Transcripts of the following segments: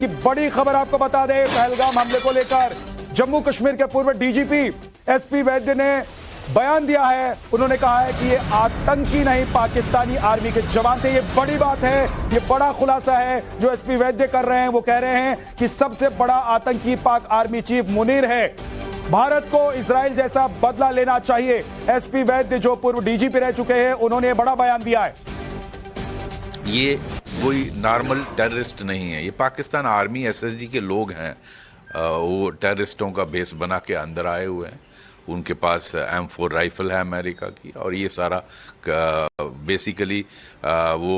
कि बड़ी खबर आपको बता दें, पहलगाम हमले को लेकर जम्मू कश्मीर के पूर्व डीजीपी एसपी वैद्य ने बयान दिया है। उन्होंने कहा है कि ये आतंकी नहीं, पाकिस्तानी आर्मी के जवान थे। ये बड़ी बात है, ये बड़ा खुलासा है जो एसपी वैद्य कर रहे हैं। वो कह रहे हैं कि सबसे बड़ा आतंकी पाक आर्मी चीफ मुनीर है। भारत को इजराइल जैसा बदला लेना चाहिए। एसपी वैद्य जो पूर्व डीजीपी रह चुके हैं, उन्होंने बड़ा बयान दिया है। ये कोई नॉर्मल टेररिस्ट नहीं है, ये पाकिस्तान आर्मी एसएसजी के लोग हैं। वो टेररिस्टों का बेस बना के अंदर आए हुए हैं। उनके पास M4 राइफल है अमेरिका की, और ये सारा बेसिकली वो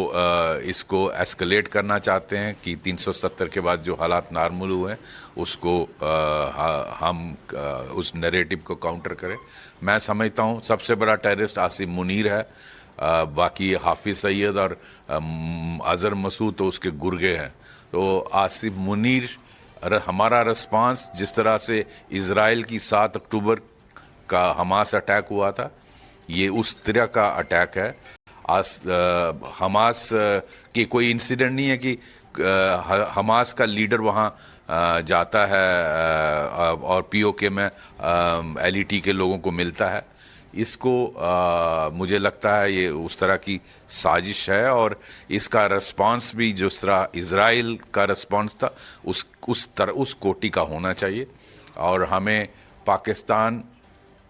इसको एस्केलेट करना चाहते हैं कि 370 के बाद जो हालात नॉर्मल हुए हैं उसको हम उस नैरेटिव को काउंटर करें। मैं समझता हूँ सबसे बड़ा टेररिस्ट आसिम मुनीर है। बाकी हाफिज सैयद और अजहर मसूद तो उसके गुर्गे हैं। तो आसिम मुनीर हमारा रिस्पांस जिस तरह से इजराइल की 7 अक्टूबर का हमास अटैक हुआ था, ये उस तरह का अटैक है। हमास की कोई इंसिडेंट नहीं है कि हमास का लीडर वहाँ जाता है और पीओके में एलईटी के लोगों को मिलता है। इसको मुझे लगता है ये उस तरह की साजिश है, और इसका रिस्पांस भी जिस तरह इजराइल का रिस्पांस था उस कोटि का होना चाहिए। और हमें पाकिस्तान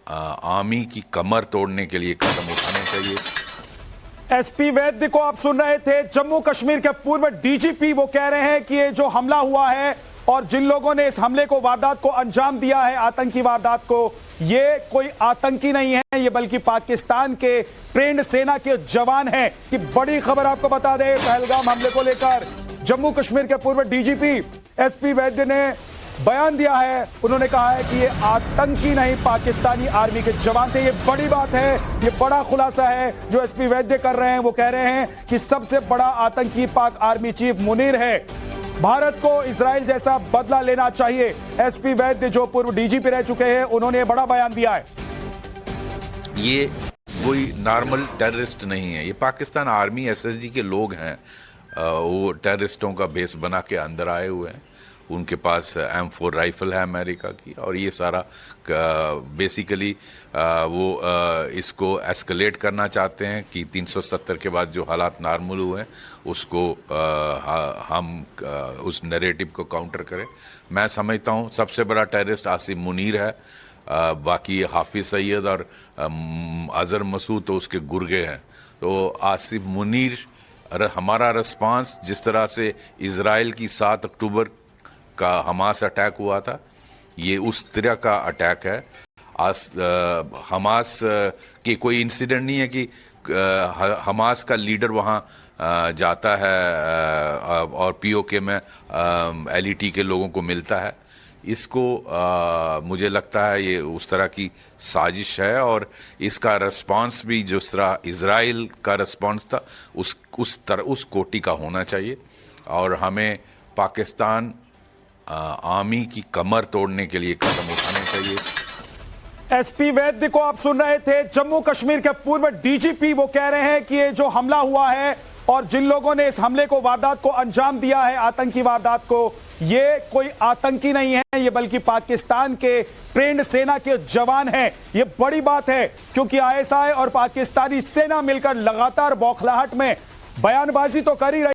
आर्मी की कमर तोड़ने के लिए कदम उठाने चाहिए। एसपी वैद्य को आप सुन रहे थे, जम्मू कश्मीर के पूर्व डीजीपी। वो कह रहे हैं कि ये जो हमला हुआ है और जिन लोगों ने इस हमले को, वारदात को अंजाम दिया है, आतंकी वारदात को, ये कोई आतंकी नहीं है, ये बल्कि पाकिस्तान के ट्रेंड सेना के जवान हैं। कि बड़ी खबर आपको बता दें, पहलगाम हमले को लेकर जम्मू कश्मीर के पूर्व डीजीपी एसपी वैद्य ने बयान दिया है। उन्होंने कहा है कि ये आतंकी नहीं, पाकिस्तानी आर्मी के जवान थे। ये बड़ी बात है, ये बड़ा खुलासा है जो एसपी वैद्य कर रहे हैं। वो कह रहे हैं कि सबसे बड़ा आतंकी पाक आर्मी चीफ मुनीर है। भारत को इजराइल जैसा बदला लेना चाहिए। एसपी वैद्य जो पूर्व डीजीपी रह चुके हैं, उन्होंने बड़ा बयान दिया है। ये कोई नॉर्मल टेररिस्ट नहीं है, ये पाकिस्तान आर्मी एसएसजी के लोग हैं। वो टेररिस्टों का बेस बना के अंदर आए हुए हैं। उनके पास M4 राइफल है अमेरिका की, और ये सारा बेसिकली वो इसको एस्केलेट करना चाहते हैं कि 370 के बाद जो हालात नॉर्मल हुए हैं उसको हम उस नैरेटिव को काउंटर करें। मैं समझता हूँ सबसे बड़ा टेररिस्ट आसिम मुनीर है। बाकी हाफिज सैयद और अजहर मसूद तो उसके गुर्गे हैं। तो आसिम मुनीर हमारा रिस्पांस जिस तरह से इजराइल की 7 अक्टूबर का हमास अटैक हुआ था, ये उस तरह का अटैक है। हमास की कोई इंसिडेंट नहीं है कि हमास का लीडर वहाँ जाता है और पीओके में एलईटी के लोगों को मिलता है। इसको मुझे लगता है ये उस तरह की साजिश है, और इसका रिस्पांस भी जिस तरह इजराइल का रिस्पांस था उस कोटि का होना चाहिए। और हमें पाकिस्तान आर्मी की कमर तोड़ने के लिए कदम उठाने चाहिए। एसपी वैद्य को आप सुन रहे थे, जम्मू कश्मीर के पूर्व डीजीपी। वो कह रहे हैं कि ये जो हमला हुआ है और जिन लोगों ने इस हमले को, वारदात को अंजाम दिया है, आतंकी वारदात को, ये कोई आतंकी नहीं है, ये बल्कि पाकिस्तान के ट्रेंड सेना के जवान हैं। ये बड़ी बात है क्योंकि आईएसआई और पाकिस्तानी सेना मिलकर लगातार बौखलाहट में बयानबाजी तो कर ही रही